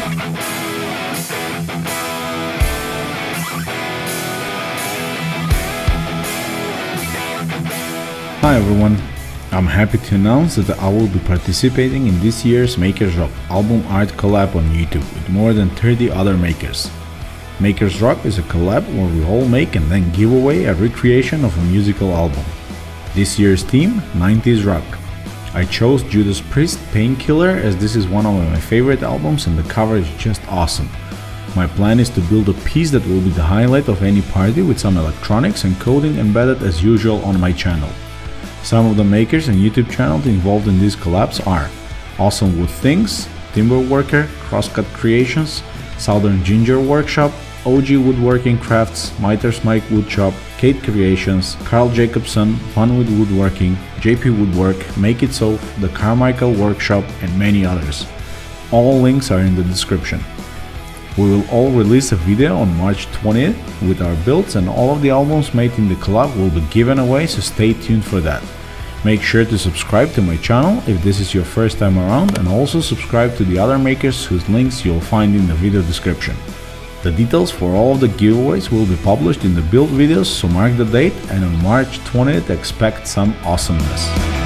Hi everyone, I'm happy to announce that I will be participating in this year's Makers Rock album art collab on YouTube with more than 30 other makers. Makers Rock is a collab where we all make and then give away a recreation of a musical album. This year's theme, 90s rock. I chose Judas Priest Painkiller as this is one of my favorite albums and the cover is just awesome. My plan is to build a piece that will be the highlight of any party with some electronics and coding embedded as usual on my channel. Some of the makers and YouTube channels involved in these collabs are Awesome Wood Things, Timberworker, Kaged Creations, Southern Ginger Workshop, OG Woodworking Crafts, Miter's Mike Woodshop, Kaged Creations, Jacobson, Fun with Woodworking, JP Woodwork, Make It Soph, the Carmichael Workshop, and many others. All links are in the description. We will all release a video on March 20th with our builds, and all of the albums made in the collab will be given away, so stay tuned for that. Make sure to subscribe to my channel if this is your first time around, and also subscribe to the other makers whose links you'll find in the video description. The details for all of the giveaways will be published in the build videos, so mark the date, and on March 20th expect some awesomeness.